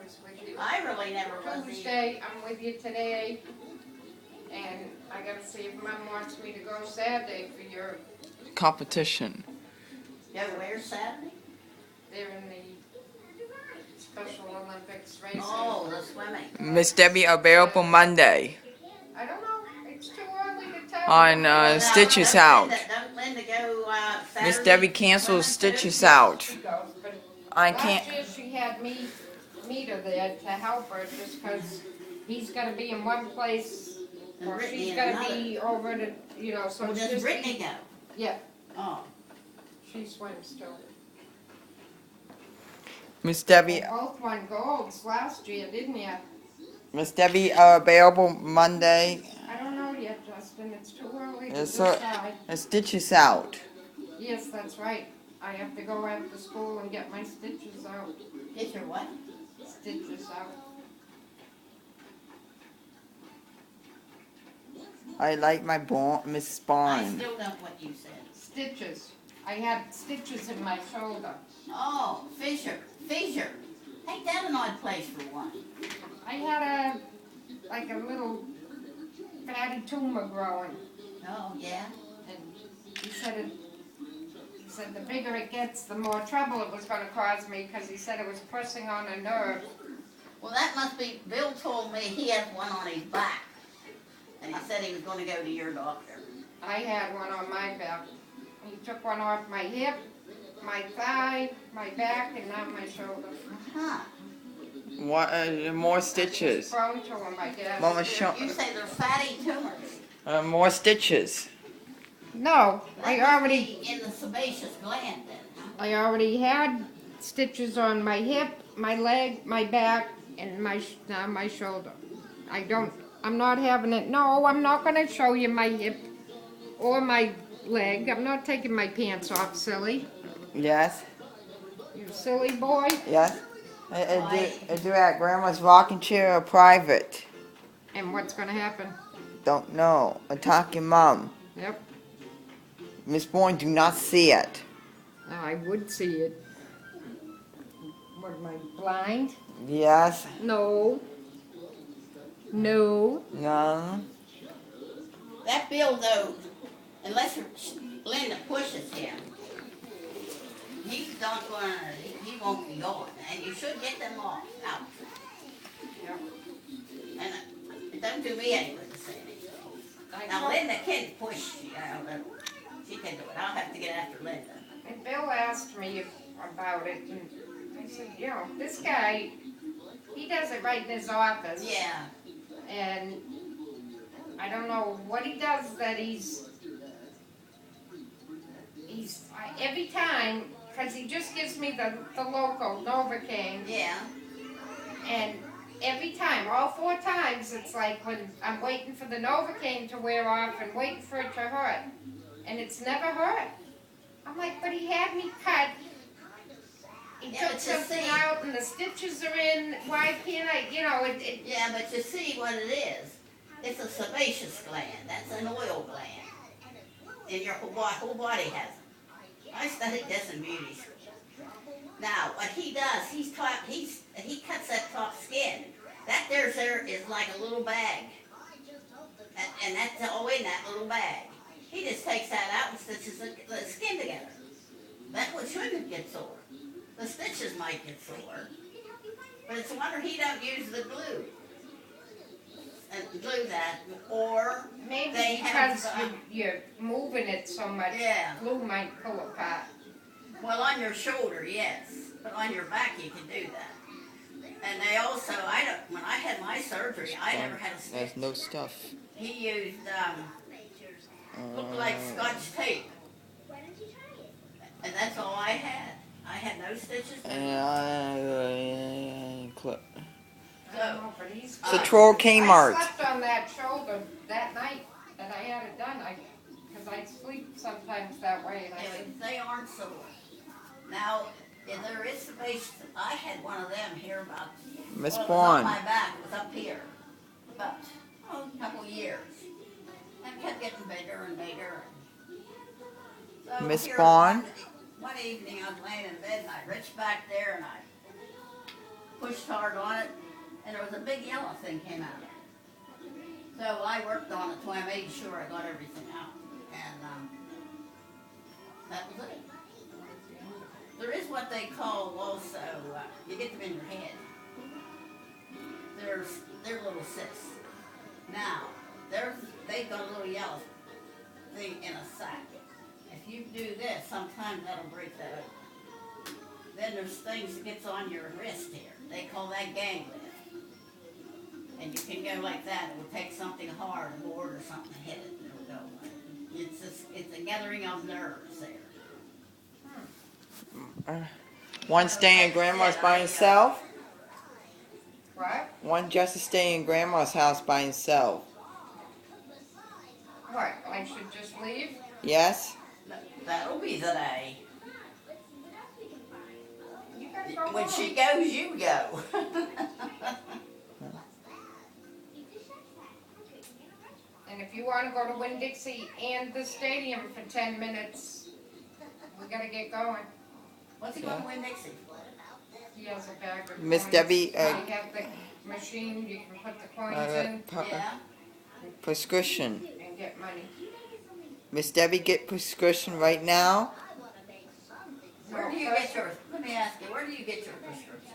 was with you I really never was either. Tuesday, I'm with you today. And I gotta see if Mom wants me to go Saturday for your, competition. Go where Saturday? they're in the Special Olympics racing. Oh, the swimming. Miss Debbie available Monday I don't know, it's too early to tell. on Well, now, Stitches don't Out. Don't Linda go Saturday? Miss Debbie cancels swimming too? Stitches Out. She goes, but I can't. last year she had meet her there to help her just because he's gotta be in one place And or Brittany she's in gotta another. be over to, so Well, it's does just. Brittany go? Yeah, Oh, she swims too. Miss Debbie, They both won golds last year, didn't you? Miss Debbie available Monday. I don't know yet, Justin, it's too early to Yes, decide. Stitches Out. Yes, that's right. I have to go after school and get my stitches out. get your what? Stitches out. I like my Miss I Spawn. still don't what you said. Stitches. I had stitches in my shoulder. Oh, Fisher. Ain't that an odd place for one? I had a little fatty tumor growing, Oh, yeah? and he said the bigger it gets, the more trouble it was going to cause me, because he said it was pressing on a nerve. Well, that must be, Bill told me he has one on his back. And he said he was gonna go to your doctor. I had one on my back. He took one off my hip, my thigh, my back, and now my shoulder. Huh. What? More stitches. Prone to them, I guess. Mama, show. You say they're fatty tumors. More stitches. No, That I must already be in the sebaceous gland then, huh? I already had stitches on my hip, my leg, my back, and now my shoulder. I'm not having it. No, I'm not going to show you my hip or my leg. I'm not taking my pants off, silly. Yes. You silly boy. Yes. I do at Grandma's rocking chair or private. And what's going to happen? Don't know. Attacking Mom. Yep. Miss Bourne do not see it. I would see it. What, am I blind? Yes. No. No. No. That Bill though, unless Linda pushes him, he's not gonna, he won't be going. And you should get them off, out. Yep. And it doesn't do me any good to say anything. Now Linda can push, she can do it. I'll have to get after Linda. And Bill asked me about it, and I said, this guy, he does it right in his office. Yeah. And I don't know what he does that he's every time, because he just gives me the local Novocaine, Yeah. and every time, all 4 times, it's like when I'm waiting for the Novocaine to wear off and waiting for it to hurt, and it's never hurt. I'm like, but he had me cut. He Yeah, took but you something see- out and the stitches are in. Why can't I, it Yeah, but you see what it is. It's a sebaceous gland. That's an oil gland. And your whole body has it. I studied this in beauty school. Now, what he does, he cuts that top skin. That there is like a little bag. And that's all in that little bag. He just takes that out and stitches the skin together. That's what shouldn't get sore. The stitches might get sore. But it's a wonder he don't use the glue. And glue that, or maybe they because have, you're moving it so much, Yeah. glue might pull apart. well, on your shoulder, yes, but on your back you can do that. And they also, when I had my surgery, I never had a There's stitch. no stuff. He used, looked like Scotch tape, and that's all I had. I had no stitches. Clip. I don't know, but he's So Troll Kmart. I slept on that shoulder that night that I had it done, because I sleep sometimes that way, and I Yeah, said, but they aren't sore. Now, if there is space, I had one of them here about, Miss well, it was Bourne. on my back, it was up here, about, a couple years. And it kept getting bigger and bigger. So Miss here Bourne? One evening I was laying in bed and I reached back there and I pushed hard on it, and there was a big yellow thing came out of it. So I worked on it till I made sure I got everything out, and that was it. There is what they call also, you get them in your head. They're little cysts. Now, they've got a little yellow thing in a sack. If you do this, sometimes that'll break that open. Then there's things that gets on your wrist here. They call that ganglion. And you can go like that. It will take something hard, a board or something, to hit it. It'll go away. It's a gathering of nerves there. One staying in grandma's by himself. What? One just to stay in grandma's house by himself. What? I should just leave? Yes? That'll be the day. You gotta go When home. she goes, you go. And if you wanna go to Winn-Dixie and the stadium for 10 minutes, we gotta get going. What's he going to win Dixie? He has a bag of Miss coins. Debbie, We have the machine, you can put the coins in Yeah. prescription. and get money. Miss Debbie get prescription right now. Where do you get yours? Let me ask you, where do you get your prescription?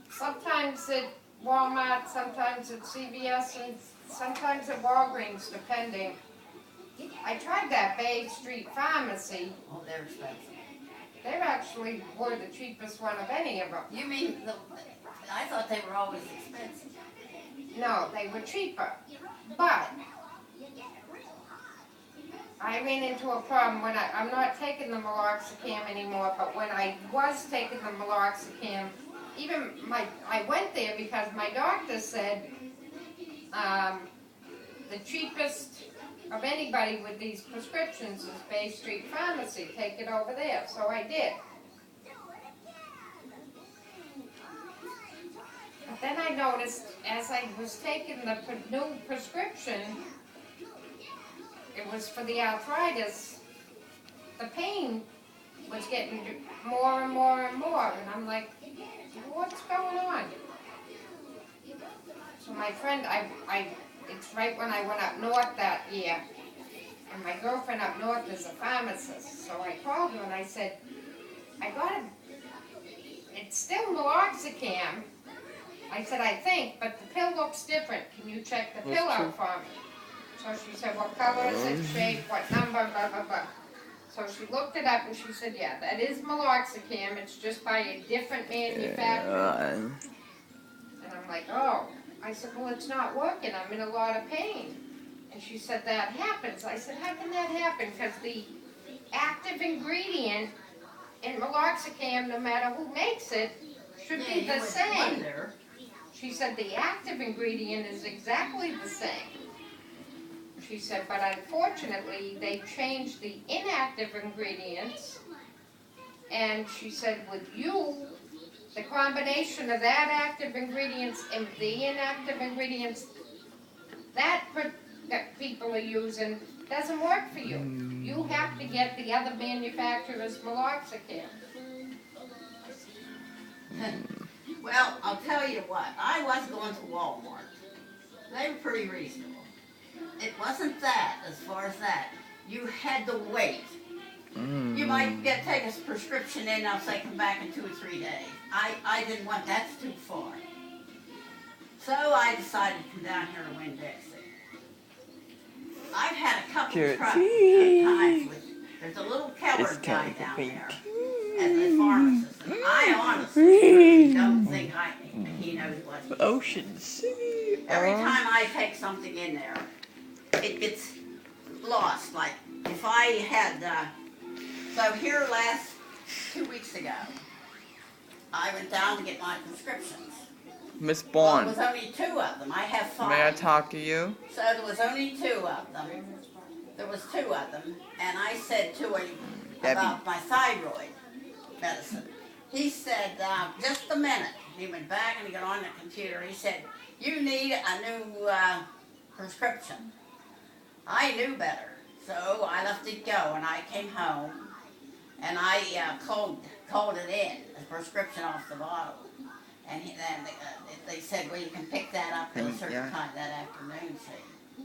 Sometimes at Walmart, sometimes at CVS, and sometimes at Walgreens, depending. I tried that Bay Street Pharmacy. Oh, they're expensive. They actually were the cheapest one of any of them. You mean I thought they were always expensive. No, they were cheaper. But I ran into a problem when I'm not taking the meloxicam anymore, but when I was taking the meloxicam, I went there because my doctor said the cheapest of anybody with these prescriptions is Bay Street Pharmacy. Take it over there. So I did. But then I noticed as I was taking the new prescription, it was for the arthritis, the pain was getting more and more and more. And I'm like, what's going on? So my friend, it's right when I went up north that year, and my girlfriend up north is a pharmacist. So I called her and I said, it's still meloxicam. I said, I think, but the pill looks different. Can you check the pill out for me? So she said, what color is it, shape, what number, blah, blah, blah. So she looked it up and she said, yeah, that is meloxicam. It's just by a different manufacturer. And I'm like, oh. I said, well, it's not working. I'm in a lot of pain. And she said, that happens. I said, how can that happen? Because the active ingredient in meloxicam, no matter who makes it, should be the same. She said, the active ingredient is exactly the same. She said, but unfortunately, they changed the inactive ingredients. And she said, with you, the combination of that active ingredients and the inactive ingredients that people are using doesn't work for you. You have to get the other manufacturer's meloxicam. Well, I'll tell you what, I was going to Walmart. They were pretty reasonable. It wasn't that, as far as that. You had to wait. You might take a prescription in, I'll say come back in 2 or 3 days. I didn't want, that's too far. So I decided to come down here to Winn-Dixie. I've had a couple of times with, there's a little Keller guy down there as a pharmacist. And I honestly don't think he knows what Ocean City. Every time I take something in there, it gets lost. Like if I had, so here last 2 weeks ago, I went down to get my prescriptions. Miss Well, there Bourne, was only 2 of them. I have 5. may I talk to you? So there was only 2 of them. There was 2 of them, and I said to him about my thyroid medicine. He said, just a minute. He went back and he got on the computer. He said, you need a new prescription. I knew better, so I left it go, and I came home, and I called called it in, the prescription off the bottle. And then they said, well, you can pick that up at a certain time that afternoon, see.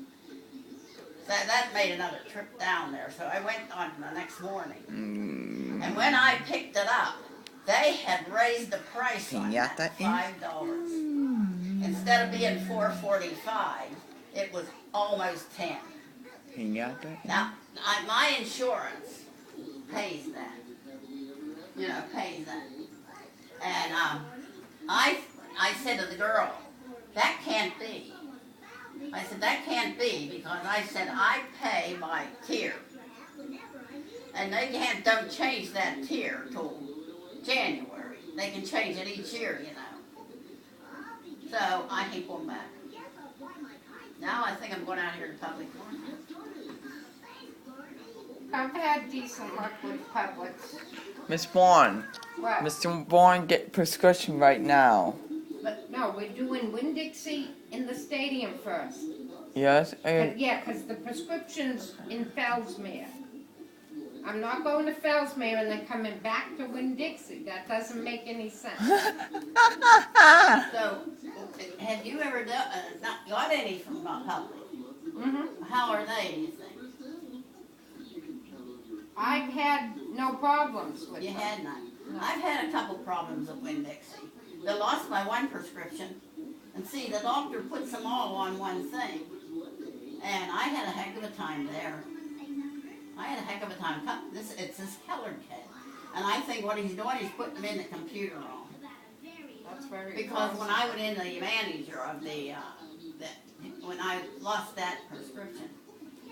So that made another trip down there, so I went on the next morning. And when I picked it up, they had raised the price on that to $5. Instead of being $4.45, it was almost $10. Now, my insurance pays that. You know, pays that. And I said to the girl, that can't be. I said, that can't be, because I said, I pay by tier. And they don't change that tier till January. They can change it each year, you know. So I ain't going back. Now I think I'm going out here to Publix. I've had decent luck with Publix. Miss Bourne. What? Mr. Bourne, get prescription right now. But no, we're doing Winn-Dixie in the stadium first. Yes? Yeah, 'cause the prescription's in Fellsmere. I'm not going to Fellsmere and then coming back to Winn-Dixie. That doesn't make any sense. So, have you ever not got any from Publix? Mm-hmm. How are they, do you think? I've had no problems with You them. had none. No. I've had a couple problems with Winn-Dixie. They lost my one prescription, and see, the doctor puts them all on one thing. And I had a heck of a time there. I had a heck of a time. It's this colored kid. And I think what he's doing is putting them in the computer wrong. That's very Because close. when I went in the manager of when I lost that prescription,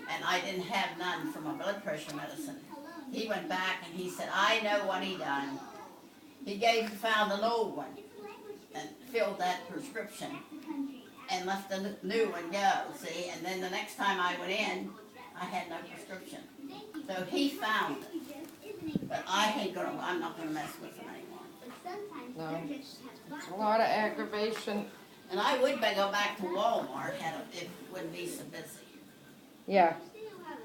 and I didn't have none for my blood pressure medicine, he went back and he said, I know what he done. He found an old one and filled that prescription and left the new one go, see? And then the next time I went in, I had no prescription. So he found it. But I'm not gonna mess with him anymore. No. It's a lot of aggravation. And I would go back to Walmart if it wouldn't be so busy. Yeah.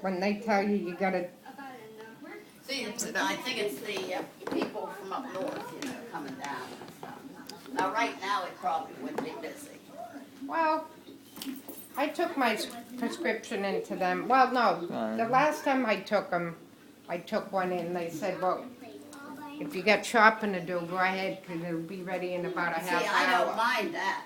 When they tell you you gotta. See, I think it's the people from up north, you know, coming down and stuff. Now, right now, it probably wouldn't be busy. Well, I took my prescription into them. Well, no. The last time I took them, I took one in. They said, well, if you got shopping to do, go ahead, because it'll be ready in about a half See, hour. I don't mind that.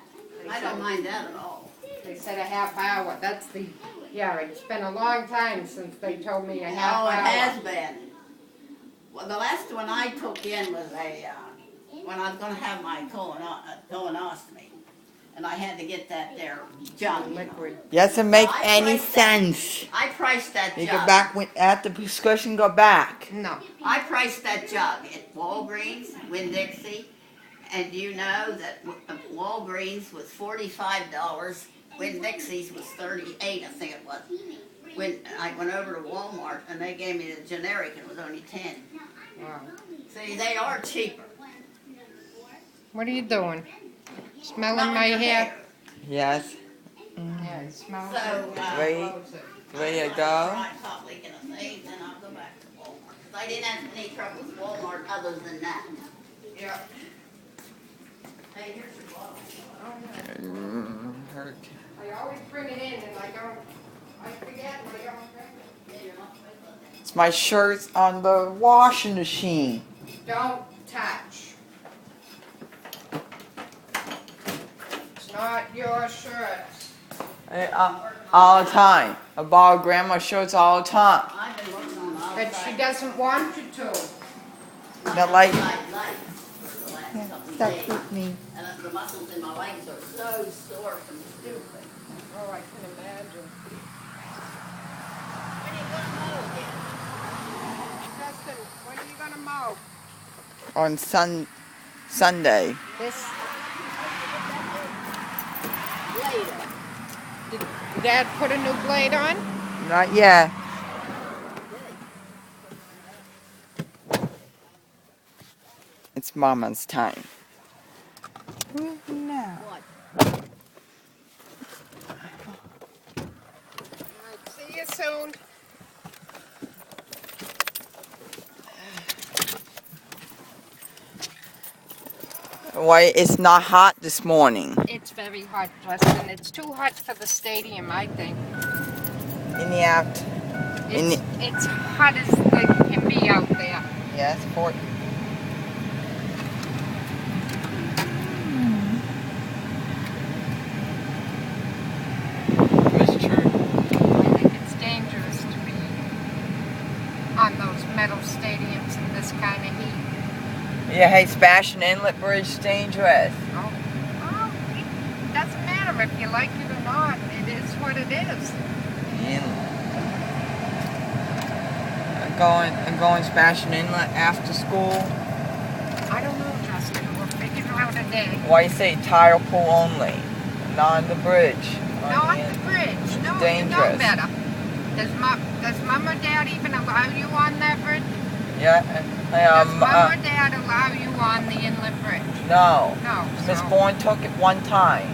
I don't mind that at all. They said a half hour. That's the. Yeah, it's been a long time since they told me a half hour. Oh, it has been. Well, the last one I took in was when I was going to have my colonoscopy. And I had to get that there jug. Liquid. Doesn't make I any priced that- sense. I priced that You jug. go back at the prescription, go back. No. I priced that jug at Walgreens, Winn-Dixie, and you know that Walgreens was $45, Winn-Dixie's was $38, I think it was. When I went over to Walmart and they gave me the generic, it was only $10. Wow. See, they are cheaper. What are you doing? Smelling Not my your hair? Yes. Yeah, it smells So, good. Ready? Close it. Ready to go? I stop leaking a thing, then I'll go back to Walmart. 'Cause I didn't have any trouble with Walmart other than that. Yeah. Hey, here's your bottle. Hurt. I always bring it in and I forget and I don't drink Yeah, you're not supposed to. It's my shirts on the washing machine. it. Don't touch. It's not your shirt. All the time. I borrow grandma's shirts all the time. I've been working on the But outside. she doesn't want you to. Not like- For the last couple of days. me. And the muscles in my legs are so sore from stooping. Oh, I can imagine. When are you gonna mow again? Justin, when are you gonna mow? On Sunday. This, Later. did Dad put a new blade on? Not yet. It's Mama's time. Now. See you soon. Why it's not hot this morning It's very hot, Justin. It's too hot for the stadium, I think. in the aft. In the, It's hot as they can be out there. yes, 40. It's true. I think it's dangerous to be on those metal stadiums in this kind of heat. Yeah, hey, Sebastian Inlet Bridge dangerous. Oh, well, it doesn't matter if you like it or not. It is what it is. I'm going Sebastian Inlet after school. I don't know, Justin. We'll figure it out a day. Why you say tire pool only, not on the bridge? Not the bridge. No, you know dangerous. better. Does Mom or Dad even allow you on that bridge? Yeah. Does Mom or Dad allow you on the inlet bridge? No. No. Miss So Bourne took it one time.